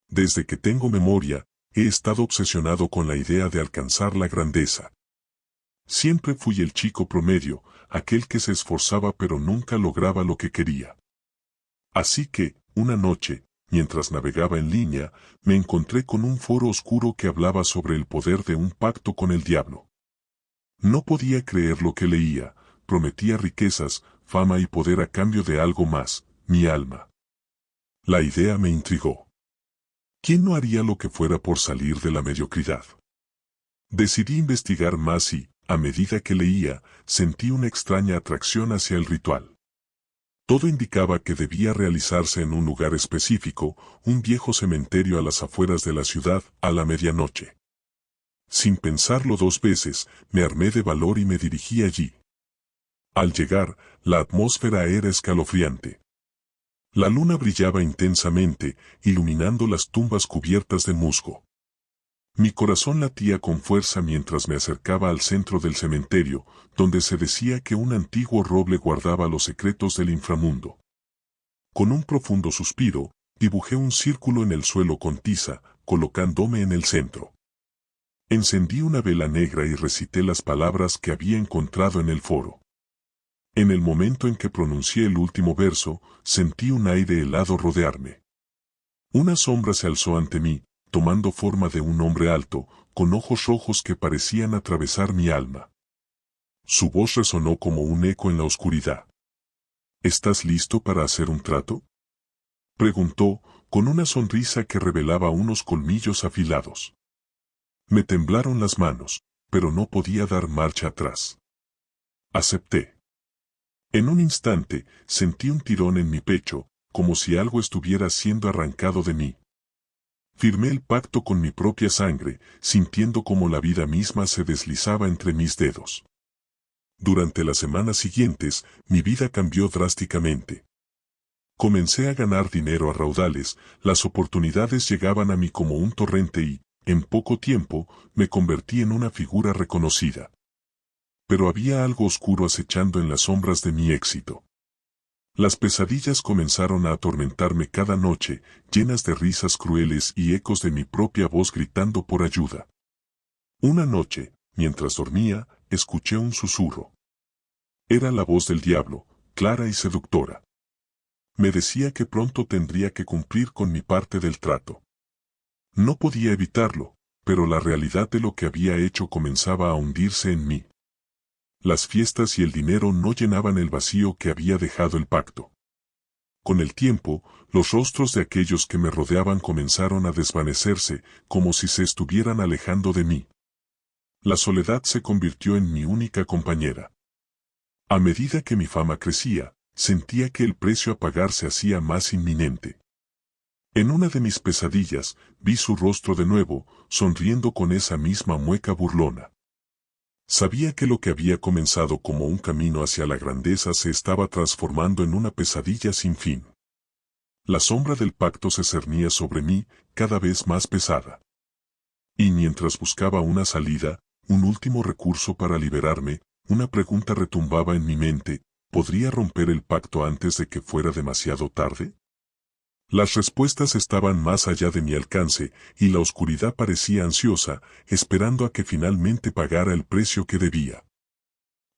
Desde que tengo memoria, he estado obsesionado con la idea de alcanzar la grandeza. Siempre fui el chico promedio, aquel que se esforzaba pero nunca lograba lo que quería. Así que, una noche, mientras navegaba en línea, me encontré con un foro oscuro que hablaba sobre el poder de un pacto con el diablo. No podía creer lo que leía, prometía riquezas, fama y poder a cambio de algo más, mi alma. La idea me intrigó. ¿Quién no haría lo que fuera por salir de la mediocridad? Decidí investigar más y, a medida que leía, sentí una extraña atracción hacia el ritual. Todo indicaba que debía realizarse en un lugar específico, un viejo cementerio a las afueras de la ciudad, a la medianoche. Sin pensarlo dos veces, me armé de valor y me dirigí allí. Al llegar, la atmósfera era escalofriante. La luna brillaba intensamente, iluminando las tumbas cubiertas de musgo. Mi corazón latía con fuerza mientras me acercaba al centro del cementerio, donde se decía que un antiguo roble guardaba los secretos del inframundo. Con un profundo suspiro, dibujé un círculo en el suelo con tiza, colocándome en el centro. Encendí una vela negra y recité las palabras que había encontrado en el foro. En el momento en que pronuncié el último verso, sentí un aire helado rodearme. Una sombra se alzó ante mí, tomando forma de un hombre alto, con ojos rojos que parecían atravesar mi alma. Su voz resonó como un eco en la oscuridad. ¿Estás listo para hacer un trato?, preguntó, con una sonrisa que revelaba unos colmillos afilados. Me temblaron las manos, pero no podía dar marcha atrás. Acepté. En un instante, sentí un tirón en mi pecho, como si algo estuviera siendo arrancado de mí. Firmé el pacto con mi propia sangre, sintiendo como la vida misma se deslizaba entre mis dedos. Durante las semanas siguientes, mi vida cambió drásticamente. Comencé a ganar dinero a raudales, las oportunidades llegaban a mí como un torrente y, en poco tiempo, me convertí en una figura reconocida. Pero había algo oscuro acechando en las sombras de mi éxito. Las pesadillas comenzaron a atormentarme cada noche, llenas de risas crueles y ecos de mi propia voz gritando por ayuda. Una noche, mientras dormía, escuché un susurro. Era la voz del diablo, clara y seductora. Me decía que pronto tendría que cumplir con mi parte del trato. No podía evitarlo, pero la realidad de lo que había hecho comenzaba a hundirse en mí. Las fiestas y el dinero no llenaban el vacío que había dejado el pacto. Con el tiempo, los rostros de aquellos que me rodeaban comenzaron a desvanecerse, como si se estuvieran alejando de mí. La soledad se convirtió en mi única compañera. A medida que mi fama crecía, sentía que el precio a pagar se hacía más inminente. En una de mis pesadillas, vi su rostro de nuevo, sonriendo con esa misma mueca burlona. Sabía que lo que había comenzado como un camino hacia la grandeza se estaba transformando en una pesadilla sin fin. La sombra del pacto se cernía sobre mí, cada vez más pesada. Y mientras buscaba una salida, un último recurso para liberarme, una pregunta retumbaba en mi mente: ¿podría romper el pacto antes de que fuera demasiado tarde? Las respuestas estaban más allá de mi alcance, y la oscuridad parecía ansiosa, esperando a que finalmente pagara el precio que debía.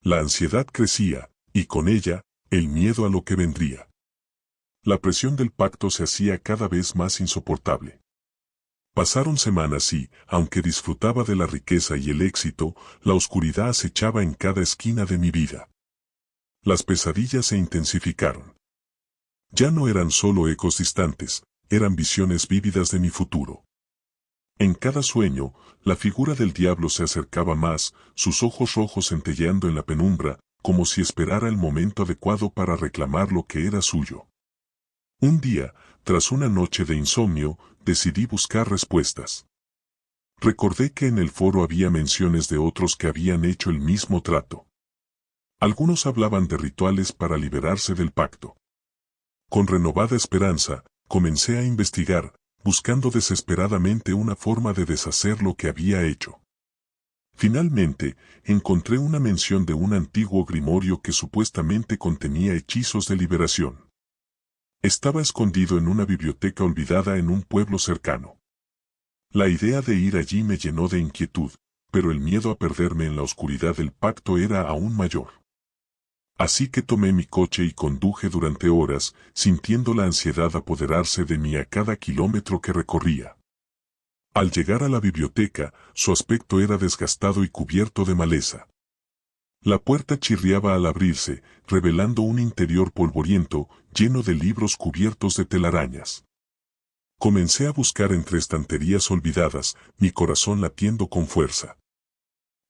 La ansiedad crecía, y con ella, el miedo a lo que vendría. La presión del pacto se hacía cada vez más insoportable. Pasaron semanas y, aunque disfrutaba de la riqueza y el éxito, la oscuridad acechaba en cada esquina de mi vida. Las pesadillas se intensificaron. Ya no eran solo ecos distantes, eran visiones vívidas de mi futuro. En cada sueño, la figura del diablo se acercaba más, sus ojos rojos centelleando en la penumbra, como si esperara el momento adecuado para reclamar lo que era suyo. Un día, tras una noche de insomnio, decidí buscar respuestas. Recordé que en el foro había menciones de otros que habían hecho el mismo trato. Algunos hablaban de rituales para liberarse del pacto. Con renovada esperanza, comencé a investigar, buscando desesperadamente una forma de deshacer lo que había hecho. Finalmente, encontré una mención de un antiguo grimorio que supuestamente contenía hechizos de liberación. Estaba escondido en una biblioteca olvidada en un pueblo cercano. La idea de ir allí me llenó de inquietud, pero el miedo a perderme en la oscuridad del pacto era aún mayor. Así que tomé mi coche y conduje durante horas, sintiendo la ansiedad apoderarse de mí a cada kilómetro que recorría. Al llegar a la biblioteca, su aspecto era desgastado y cubierto de maleza. La puerta chirriaba al abrirse, revelando un interior polvoriento, lleno de libros cubiertos de telarañas. Comencé a buscar entre estanterías olvidadas, mi corazón latiendo con fuerza.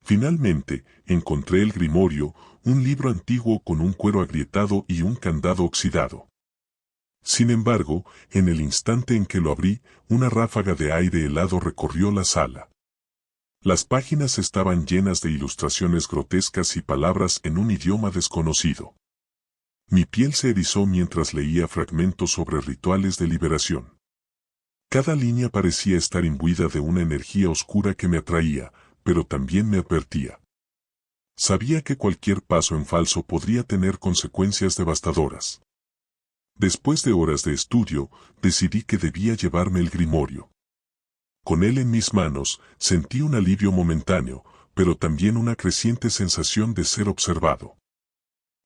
Finalmente, encontré el Grimorio, un libro antiguo con un cuero agrietado y un candado oxidado. Sin embargo, en el instante en que lo abrí, una ráfaga de aire helado recorrió la sala. Las páginas estaban llenas de ilustraciones grotescas y palabras en un idioma desconocido. Mi piel se erizó mientras leía fragmentos sobre rituales de liberación. Cada línea parecía estar imbuida de una energía oscura que me atraía, pero también me advertía. Sabía que cualquier paso en falso podría tener consecuencias devastadoras. Después de horas de estudio, decidí que debía llevarme el Grimorio. Con él en mis manos, sentí un alivio momentáneo, pero también una creciente sensación de ser observado.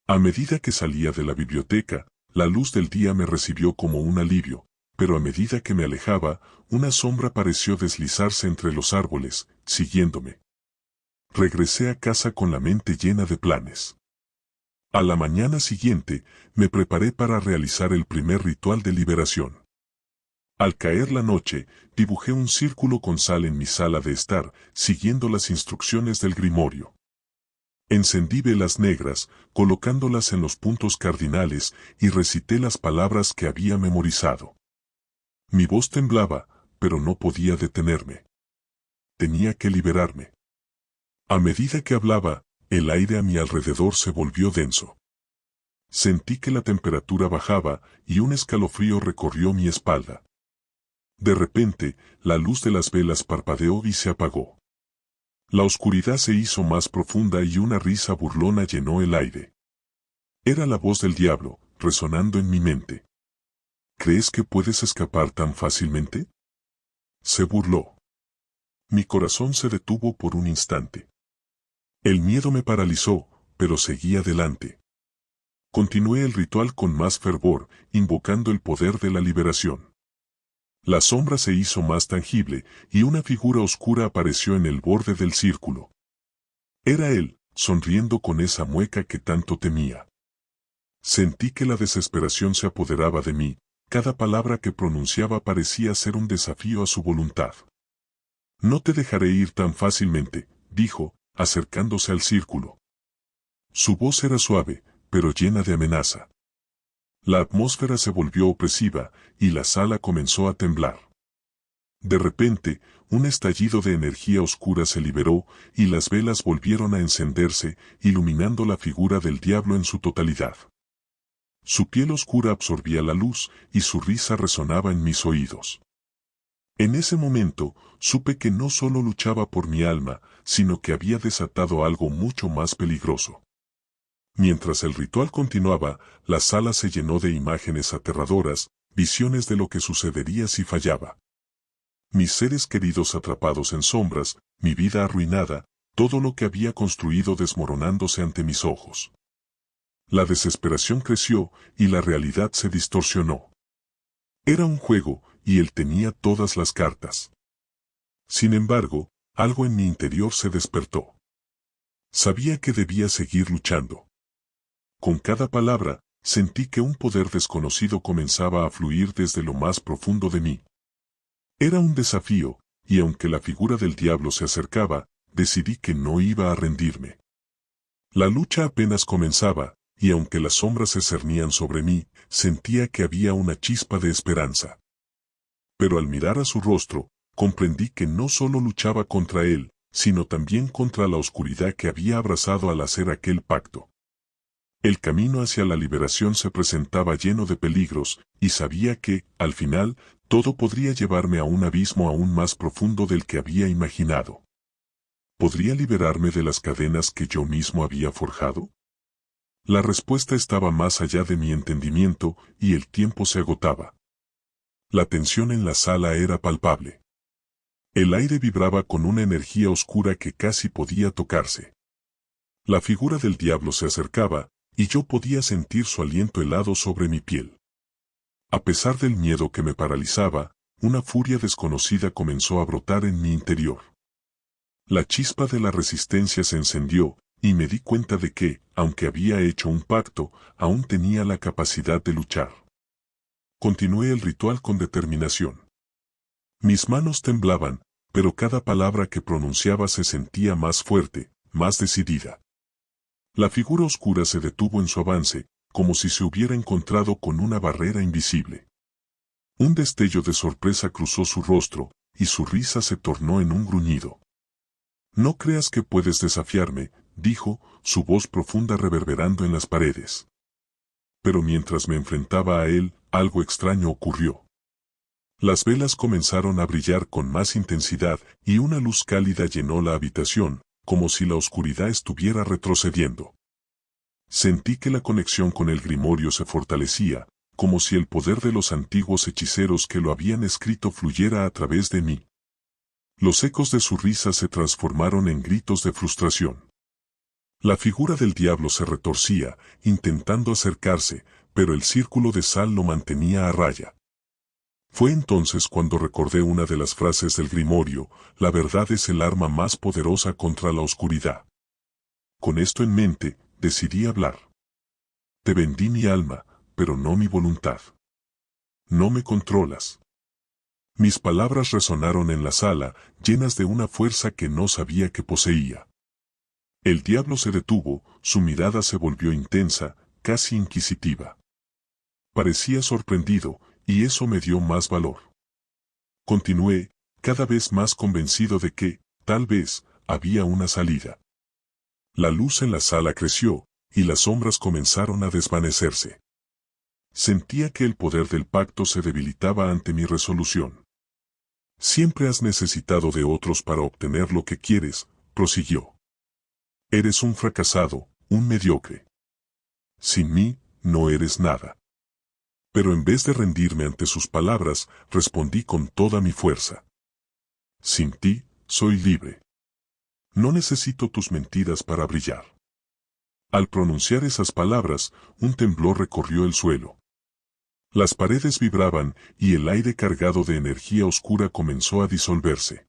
A medida que salía de la biblioteca, la luz del día me recibió como un alivio, pero a medida que me alejaba, una sombra pareció deslizarse entre los árboles, siguiéndome. Regresé a casa con la mente llena de planes. A la mañana siguiente, me preparé para realizar el primer ritual de liberación. Al caer la noche, dibujé un círculo con sal en mi sala de estar, siguiendo las instrucciones del Grimorio. Encendí velas negras, colocándolas en los puntos cardinales, y recité las palabras que había memorizado. Mi voz temblaba, pero no podía detenerme. Tenía que liberarme. A medida que hablaba, el aire a mi alrededor se volvió denso. Sentí que la temperatura bajaba, y un escalofrío recorrió mi espalda. De repente, la luz de las velas parpadeó y se apagó. La oscuridad se hizo más profunda y una risa burlona llenó el aire. Era la voz del diablo, resonando en mi mente. ¿Crees que puedes escapar tan fácilmente? Se burló. Mi corazón se detuvo por un instante. El miedo me paralizó, pero seguí adelante. Continué el ritual con más fervor, invocando el poder de la liberación. La sombra se hizo más tangible, y una figura oscura apareció en el borde del círculo. Era él, sonriendo con esa mueca que tanto temía. Sentí que la desesperación se apoderaba de mí, cada palabra que pronunciaba parecía ser un desafío a su voluntad. No te dejaré ir tan fácilmente, dijo, acercándose al círculo. Su voz era suave, pero llena de amenaza. La atmósfera se volvió opresiva, y la sala comenzó a temblar. De repente, un estallido de energía oscura se liberó, y las velas volvieron a encenderse, iluminando la figura del diablo en su totalidad. Su piel oscura absorbía la luz, y su risa resonaba en mis oídos. En ese momento, supe que no solo luchaba por mi alma, sino que había desatado algo mucho más peligroso. Mientras el ritual continuaba, la sala se llenó de imágenes aterradoras, visiones de lo que sucedería si fallaba. Mis seres queridos atrapados en sombras, mi vida arruinada, todo lo que había construido desmoronándose ante mis ojos. La desesperación creció, y la realidad se distorsionó. Era un juego, y él tenía todas las cartas. Sin embargo, algo en mi interior se despertó. Sabía que debía seguir luchando. Con cada palabra, sentí que un poder desconocido comenzaba a fluir desde lo más profundo de mí. Era un desafío, y aunque la figura del diablo se acercaba, decidí que no iba a rendirme. La lucha apenas comenzaba, y aunque las sombras se cernían sobre mí, sentía que había una chispa de esperanza. Pero al mirar a su rostro, comprendí que no solo luchaba contra él, sino también contra la oscuridad que había abrazado al hacer aquel pacto. El camino hacia la liberación se presentaba lleno de peligros, y sabía que, al final, todo podría llevarme a un abismo aún más profundo del que había imaginado. ¿Podría liberarme de las cadenas que yo mismo había forjado? La respuesta estaba más allá de mi entendimiento y el tiempo se agotaba. La tensión en la sala era palpable. El aire vibraba con una energía oscura que casi podía tocarse. La figura del diablo se acercaba, y yo podía sentir su aliento helado sobre mi piel. A pesar del miedo que me paralizaba, una furia desconocida comenzó a brotar en mi interior. La chispa de la resistencia se encendió, y me di cuenta de que, aunque había hecho un pacto, aún tenía la capacidad de luchar. Continué el ritual con determinación. Mis manos temblaban, pero cada palabra que pronunciaba se sentía más fuerte, más decidida. La figura oscura se detuvo en su avance, como si se hubiera encontrado con una barrera invisible. Un destello de sorpresa cruzó su rostro, y su risa se tornó en un gruñido. «No creas que puedes desafiarme», dijo, su voz profunda reverberando en las paredes. Pero mientras me enfrentaba a él, algo extraño ocurrió. Las velas comenzaron a brillar con más intensidad y una luz cálida llenó la habitación, como si la oscuridad estuviera retrocediendo. Sentí que la conexión con el grimorio se fortalecía, como si el poder de los antiguos hechiceros que lo habían escrito fluyera a través de mí. Los ecos de su risa se transformaron en gritos de frustración. La figura del diablo se retorcía, intentando acercarse, pero el círculo de sal lo mantenía a raya. Fue entonces cuando recordé una de las frases del grimorio: la verdad es el arma más poderosa contra la oscuridad. Con esto en mente, decidí hablar. Te vendí mi alma, pero no mi voluntad. No me controlas. Mis palabras resonaron en la sala, llenas de una fuerza que no sabía que poseía. El diablo se detuvo, su mirada se volvió intensa, casi inquisitiva. Parecía sorprendido, y eso me dio más valor. Continué, cada vez más convencido de que, tal vez, había una salida. La luz en la sala creció, y las sombras comenzaron a desvanecerse. Sentía que el poder del pacto se debilitaba ante mi resolución. Siempre has necesitado de otros para obtener lo que quieres, prosiguió. Eres un fracasado, un mediocre. Sin mí, no eres nada. Pero en vez de rendirme ante sus palabras, respondí con toda mi fuerza. Sin ti, soy libre. No necesito tus mentiras para brillar. Al pronunciar esas palabras, un temblor recorrió el suelo. Las paredes vibraban y el aire cargado de energía oscura comenzó a disolverse.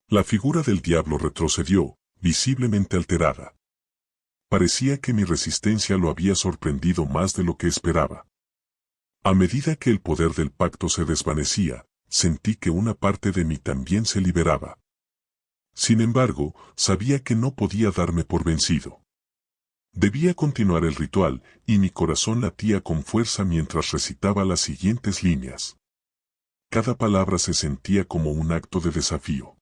La figura del diablo retrocedió, visiblemente alterada. Parecía que mi resistencia lo había sorprendido más de lo que esperaba. A medida que el poder del pacto se desvanecía, sentí que una parte de mí también se liberaba. Sin embargo, sabía que no podía darme por vencido. Debía continuar el ritual, y mi corazón latía con fuerza mientras recitaba las siguientes líneas. Cada palabra se sentía como un acto de desafío.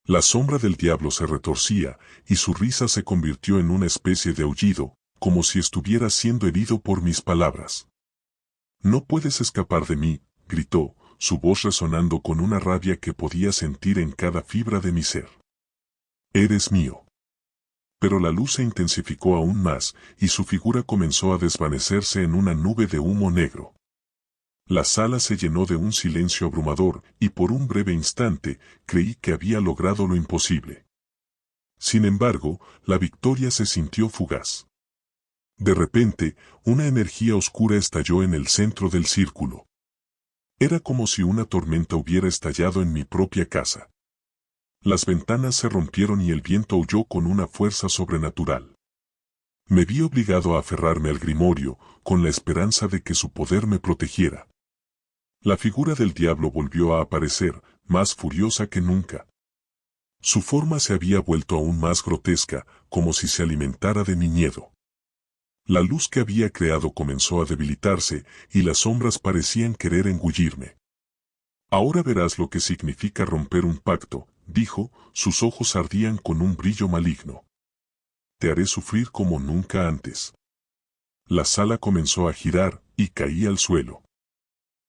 La sombra del diablo se retorcía, y su risa se convirtió en una especie de aullido, como si estuviera siendo herido por mis palabras. «No puedes escapar de mí», gritó, su voz resonando con una rabia que podía sentir en cada fibra de mi ser. «Eres mío». Pero la luz se intensificó aún más, y su figura comenzó a desvanecerse en una nube de humo negro. La sala se llenó de un silencio abrumador, y por un breve instante, creí que había logrado lo imposible. Sin embargo, la victoria se sintió fugaz. De repente, una energía oscura estalló en el centro del círculo. Era como si una tormenta hubiera estallado en mi propia casa. Las ventanas se rompieron y el viento aulló con una fuerza sobrenatural. Me vi obligado a aferrarme al grimorio, con la esperanza de que su poder me protegiera. La figura del diablo volvió a aparecer, más furiosa que nunca. Su forma se había vuelto aún más grotesca, como si se alimentara de mi miedo. La luz que había creado comenzó a debilitarse, y las sombras parecían querer engullirme. «Ahora verás lo que significa romper un pacto», dijo, sus ojos ardían con un brillo maligno. «Te haré sufrir como nunca antes». La sala comenzó a girar, y caí al suelo.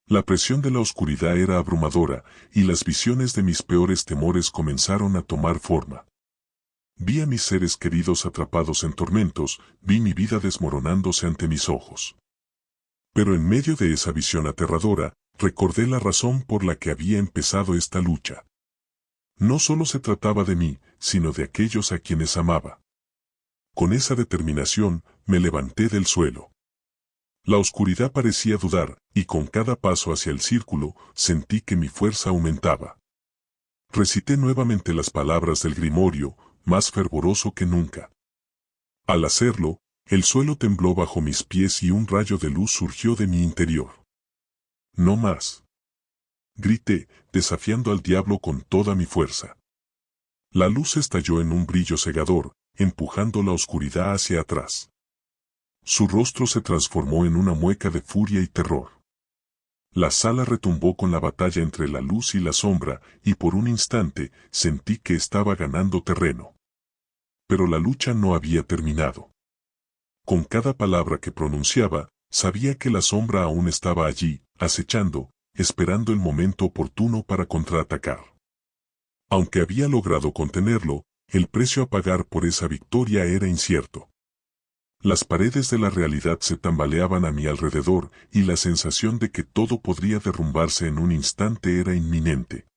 La presión de la oscuridad era abrumadora, y las visiones de mis peores temores comenzaron a tomar forma. Vi a mis seres queridos atrapados en tormentos, vi mi vida desmoronándose ante mis ojos. Pero en medio de esa visión aterradora, recordé la razón por la que había empezado esta lucha. No solo se trataba de mí, sino de aquellos a quienes amaba. Con esa determinación, me levanté del suelo. La oscuridad parecía dudar, y con cada paso hacia el círculo, sentí que mi fuerza aumentaba. Recité nuevamente las palabras del grimorio, más fervoroso que nunca. Al hacerlo, el suelo tembló bajo mis pies y un rayo de luz surgió de mi interior. No más. Grité, desafiando al diablo con toda mi fuerza. La luz estalló en un brillo cegador, empujando la oscuridad hacia atrás. Su rostro se transformó en una mueca de furia y terror. La sala retumbó con la batalla entre la luz y la sombra, y por un instante sentí que estaba ganando terreno. Pero la lucha no había terminado. Con cada palabra que pronunciaba, sabía que la sombra aún estaba allí, acechando, esperando el momento oportuno para contraatacar. Aunque había logrado contenerlo, el precio a pagar por esa victoria era incierto. Las paredes de la realidad se tambaleaban a mi alrededor y la sensación de que todo podría derrumbarse en un instante era inminente.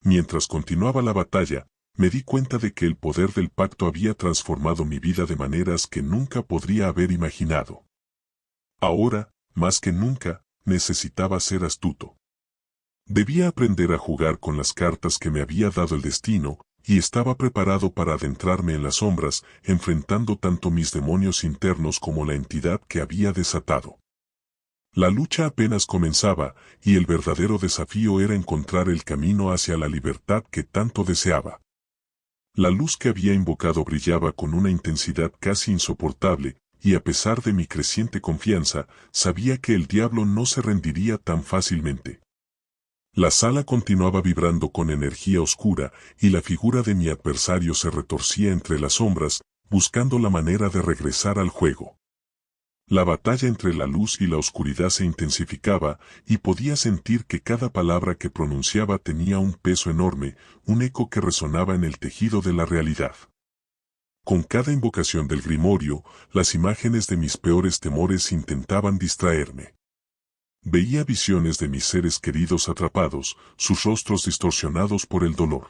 Mientras continuaba la batalla, me di cuenta de que el poder del pacto había transformado mi vida de maneras que nunca podría haber imaginado. Ahora, más que nunca, necesitaba ser astuto. Debía aprender a jugar con las cartas que me había dado el destino, y estaba preparado para adentrarme en las sombras, enfrentando tanto mis demonios internos como la entidad que había desatado. La lucha apenas comenzaba, y el verdadero desafío era encontrar el camino hacia la libertad que tanto deseaba. La luz que había invocado brillaba con una intensidad casi insoportable, y a pesar de mi creciente confianza, sabía que el diablo no se rendiría tan fácilmente. La sala continuaba vibrando con energía oscura, y la figura de mi adversario se retorcía entre las sombras, buscando la manera de regresar al juego. La batalla entre la luz y la oscuridad se intensificaba, y podía sentir que cada palabra que pronunciaba tenía un peso enorme, un eco que resonaba en el tejido de la realidad. Con cada invocación del grimorio, las imágenes de mis peores temores intentaban distraerme. Veía visiones de mis seres queridos atrapados, sus rostros distorsionados por el dolor.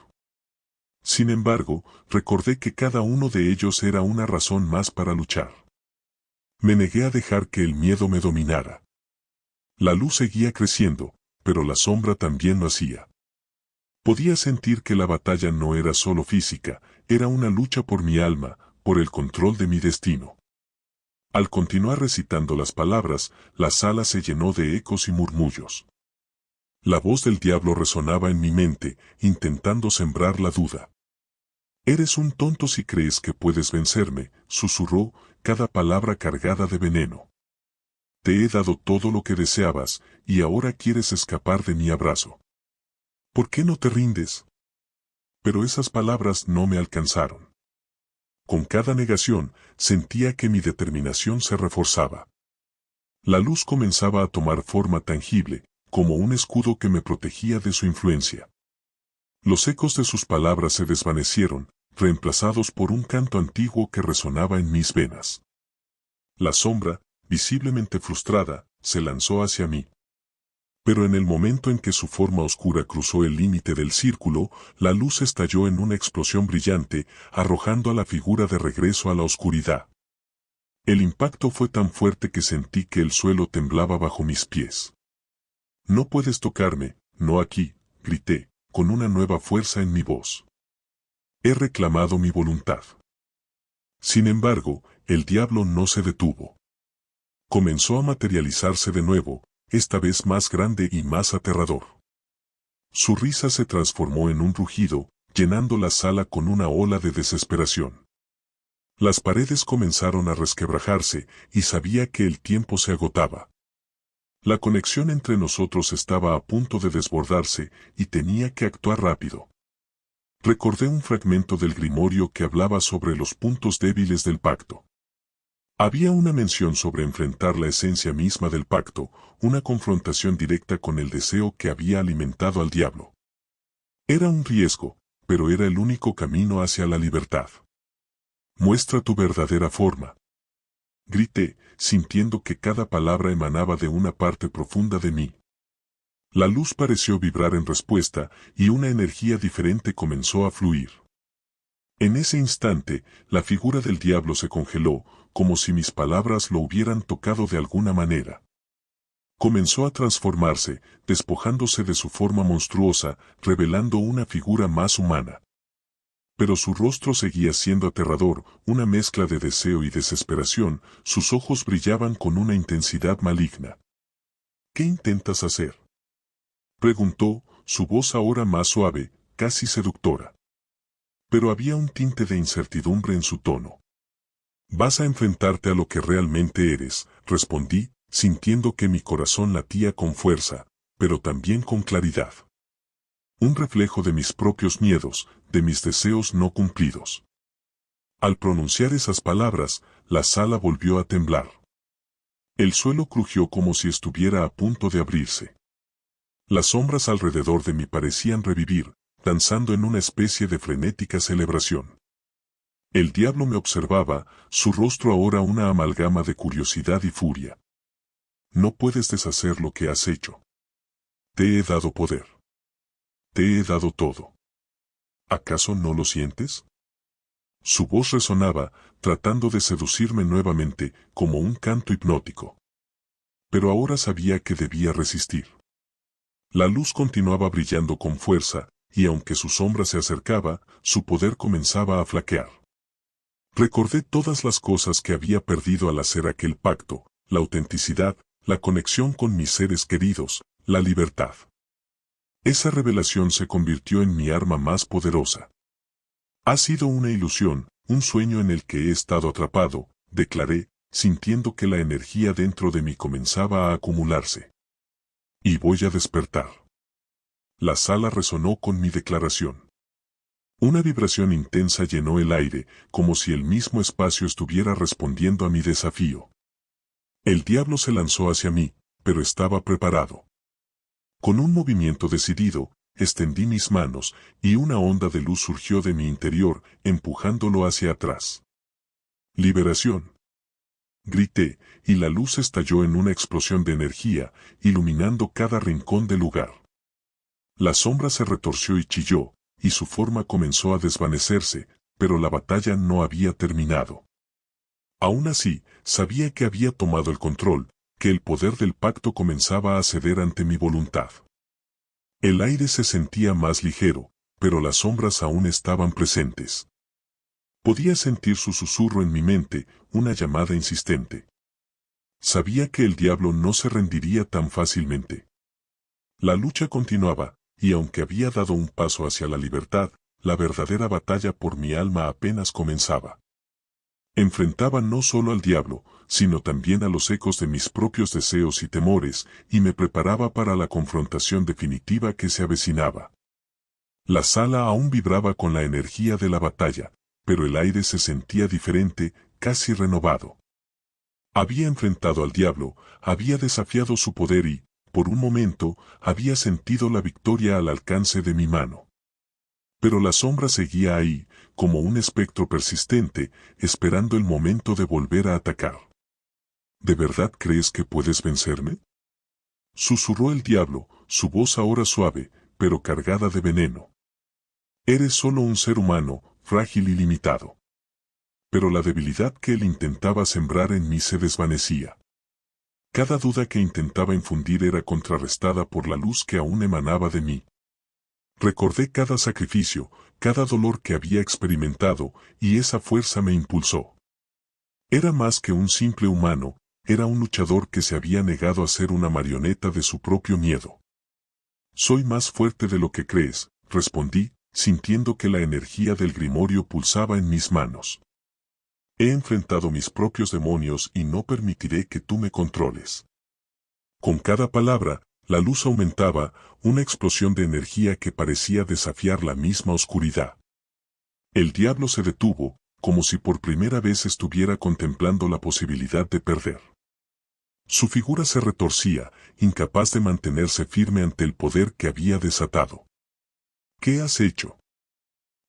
Sin embargo, recordé que cada uno de ellos era una razón más para luchar. Me negué a dejar que el miedo me dominara. La luz seguía creciendo, pero la sombra también lo hacía. Podía sentir que la batalla no era solo física, era una lucha por mi alma, por el control de mi destino. Al continuar recitando las palabras, la sala se llenó de ecos y murmullos. La voz del diablo resonaba en mi mente, intentando sembrar la duda. «Eres un tonto si crees que puedes vencerme», susurró, cada palabra cargada de veneno. «Te he dado todo lo que deseabas, y ahora quieres escapar de mi abrazo. ¿Por qué no te rindes?» Pero esas palabras no me alcanzaron. Con cada negación, sentía que mi determinación se reforzaba. La luz comenzaba a tomar forma tangible, como un escudo que me protegía de su influencia. Los ecos de sus palabras se desvanecieron, reemplazados por un canto antiguo que resonaba en mis venas. La sombra, visiblemente frustrada, se lanzó hacia mí. Pero en el momento en que su forma oscura cruzó el límite del círculo, la luz estalló en una explosión brillante, arrojando a la figura de regreso a la oscuridad. El impacto fue tan fuerte que sentí que el suelo temblaba bajo mis pies. «No puedes tocarme, no aquí», grité, con una nueva fuerza en mi voz. «He reclamado mi voluntad». Sin embargo, el diablo no se detuvo. Comenzó a materializarse de nuevo, esta vez más grande y más aterrador. Su risa se transformó en un rugido, llenando la sala con una ola de desesperación. Las paredes comenzaron a resquebrajarse, y sabía que el tiempo se agotaba. La conexión entre nosotros estaba a punto de desbordarse, y tenía que actuar rápido. Recordé un fragmento del grimorio que hablaba sobre los puntos débiles del pacto. Había una mención sobre enfrentar la esencia misma del pacto, una confrontación directa con el deseo que había alimentado al diablo. Era un riesgo, pero era el único camino hacia la libertad. Muestra tu verdadera forma. Grité, sintiendo que cada palabra emanaba de una parte profunda de mí. La luz pareció vibrar en respuesta, y una energía diferente comenzó a fluir. En ese instante, la figura del diablo se congeló, como si mis palabras lo hubieran tocado de alguna manera. Comenzó a transformarse, despojándose de su forma monstruosa, revelando una figura más humana. Pero su rostro seguía siendo aterrador, una mezcla de deseo y desesperación, sus ojos brillaban con una intensidad maligna. ¿Qué intentas hacer?, preguntó, su voz ahora más suave, casi seductora. Pero había un tinte de incertidumbre en su tono. Vas a enfrentarte a lo que realmente eres, respondí, sintiendo que mi corazón latía con fuerza, pero también con claridad. Un reflejo de mis propios miedos, de mis deseos no cumplidos. Al pronunciar esas palabras, la sala volvió a temblar. El suelo crujió como si estuviera a punto de abrirse. Las sombras alrededor de mí parecían revivir, danzando en una especie de frenética celebración. El diablo me observaba, su rostro ahora una amalgama de curiosidad y furia. No puedes deshacer lo que has hecho. Te he dado poder. Te he dado todo. ¿Acaso no lo sientes? Su voz resonaba, tratando de seducirme nuevamente, como un canto hipnótico. Pero ahora sabía que debía resistir. La luz continuaba brillando con fuerza, y aunque su sombra se acercaba, su poder comenzaba a flaquear. Recordé todas las cosas que había perdido al hacer aquel pacto, la autenticidad, la conexión con mis seres queridos, la libertad. Esa revelación se convirtió en mi arma más poderosa. Ha sido una ilusión, un sueño en el que he estado atrapado, declaré, sintiendo que la energía dentro de mí comenzaba a acumularse. Y voy a despertar. La sala resonó con mi declaración. Una vibración intensa llenó el aire, como si el mismo espacio estuviera respondiendo a mi desafío. El diablo se lanzó hacia mí, pero estaba preparado. Con un movimiento decidido, extendí mis manos, y una onda de luz surgió de mi interior, empujándolo hacia atrás. ¡Liberación! Grité, y la luz estalló en una explosión de energía, iluminando cada rincón del lugar. La sombra se retorció y chilló, y su forma comenzó a desvanecerse, pero la batalla no había terminado. Aún así, sabía que había tomado el control, que el poder del pacto comenzaba a ceder ante mi voluntad. El aire se sentía más ligero, pero las sombras aún estaban presentes. Podía sentir su susurro en mi mente, una llamada insistente. Sabía que el diablo no se rendiría tan fácilmente. La lucha continuaba, y aunque había dado un paso hacia la libertad, la verdadera batalla por mi alma apenas comenzaba. Enfrentaba no solo al diablo, sino también a los ecos de mis propios deseos y temores, y me preparaba para la confrontación definitiva que se avecinaba. La sala aún vibraba con la energía de la batalla, pero el aire se sentía diferente, casi renovado. Había enfrentado al diablo, había desafiado su poder y, por un momento, había sentido la victoria al alcance de mi mano. Pero la sombra seguía ahí, como un espectro persistente, esperando el momento de volver a atacar. ¿De verdad crees que puedes vencerme?, susurró el diablo, su voz ahora suave, pero cargada de veneno. Eres solo un ser humano, frágil y limitado. Pero la debilidad que él intentaba sembrar en mí se desvanecía. Cada duda que intentaba infundir era contrarrestada por la luz que aún emanaba de mí. Recordé cada sacrificio, cada dolor que había experimentado, y esa fuerza me impulsó. Era más que un simple humano, era un luchador que se había negado a ser una marioneta de su propio miedo. Soy más fuerte de lo que crees, respondí, sintiendo que la energía del grimorio pulsaba en mis manos. He enfrentado mis propios demonios y no permitiré que tú me controles. Con cada palabra, la luz aumentaba, una explosión de energía que parecía desafiar la misma oscuridad. El diablo se detuvo, como si por primera vez estuviera contemplando la posibilidad de perder. Su figura se retorcía, incapaz de mantenerse firme ante el poder que había desatado. ¿Qué has hecho?,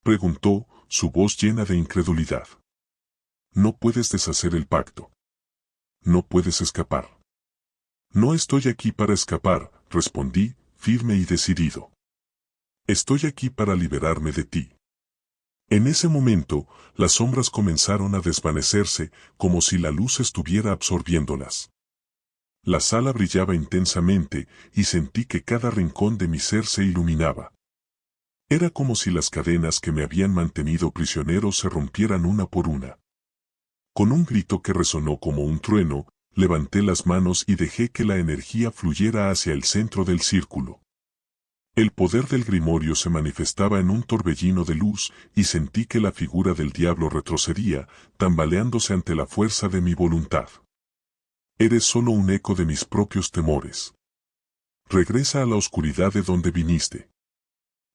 Preguntó, su voz llena de incredulidad. No puedes deshacer el pacto. No puedes escapar. No estoy aquí para escapar, respondí, firme y decidido. Estoy aquí para liberarme de ti. En ese momento, las sombras comenzaron a desvanecerse como si la luz estuviera absorbiéndolas. La sala brillaba intensamente y sentí que cada rincón de mi ser se iluminaba. Era como si las cadenas que me habían mantenido prisionero se rompieran una por una. Con un grito que resonó como un trueno, levanté las manos y dejé que la energía fluyera hacia el centro del círculo. El poder del grimorio se manifestaba en un torbellino de luz y sentí que la figura del diablo retrocedía, tambaleándose ante la fuerza de mi voluntad. Eres solo un eco de mis propios temores. Regresa a la oscuridad de donde viniste.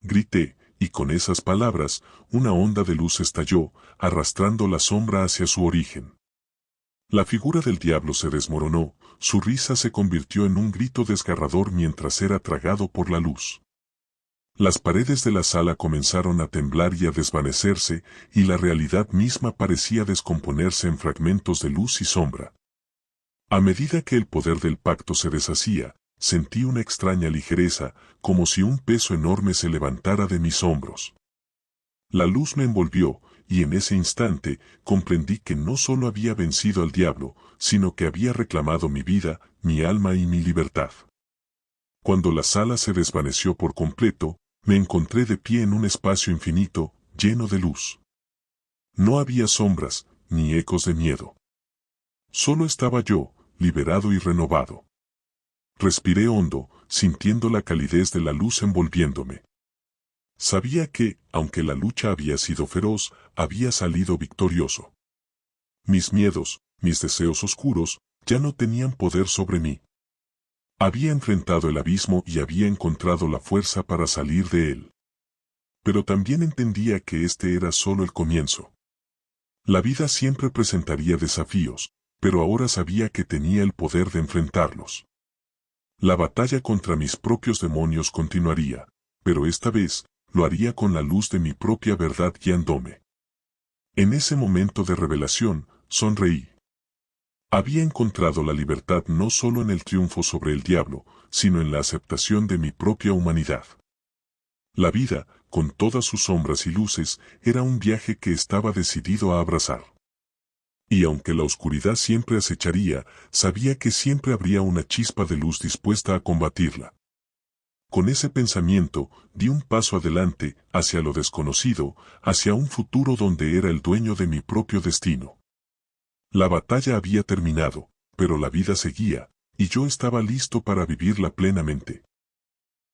Grité, y con esas palabras, una onda de luz estalló, arrastrando la sombra hacia su origen. La figura del diablo se desmoronó, su risa se convirtió en un grito desgarrador mientras era tragado por la luz. Las paredes de la sala comenzaron a temblar y a desvanecerse, y la realidad misma parecía descomponerse en fragmentos de luz y sombra. A medida que el poder del pacto se deshacía, sentí una extraña ligereza, como si un peso enorme se levantara de mis hombros. La luz me envolvió, y en ese instante comprendí que no solo había vencido al diablo, sino que había reclamado mi vida, mi alma y mi libertad. Cuando la sala se desvaneció por completo, me encontré de pie en un espacio infinito, lleno de luz. No había sombras, ni ecos de miedo. Solo estaba yo, liberado y renovado. Respiré hondo, sintiendo la calidez de la luz envolviéndome. Sabía que, aunque la lucha había sido feroz, había salido victorioso. Mis miedos, mis deseos oscuros, ya no tenían poder sobre mí. Había enfrentado el abismo y había encontrado la fuerza para salir de él. Pero también entendía que este era solo el comienzo. La vida siempre presentaría desafíos, pero ahora sabía que tenía el poder de enfrentarlos. La batalla contra mis propios demonios continuaría, pero esta vez, lo haría con la luz de mi propia verdad guiándome. En ese momento de revelación, sonreí. Había encontrado la libertad no solo en el triunfo sobre el diablo, sino en la aceptación de mi propia humanidad. La vida, con todas sus sombras y luces, era un viaje que estaba decidido a abrazar. Y aunque la oscuridad siempre acecharía, sabía que siempre habría una chispa de luz dispuesta a combatirla. Con ese pensamiento, di un paso adelante, hacia lo desconocido, hacia un futuro donde era el dueño de mi propio destino. La batalla había terminado, pero la vida seguía, y yo estaba listo para vivirla plenamente.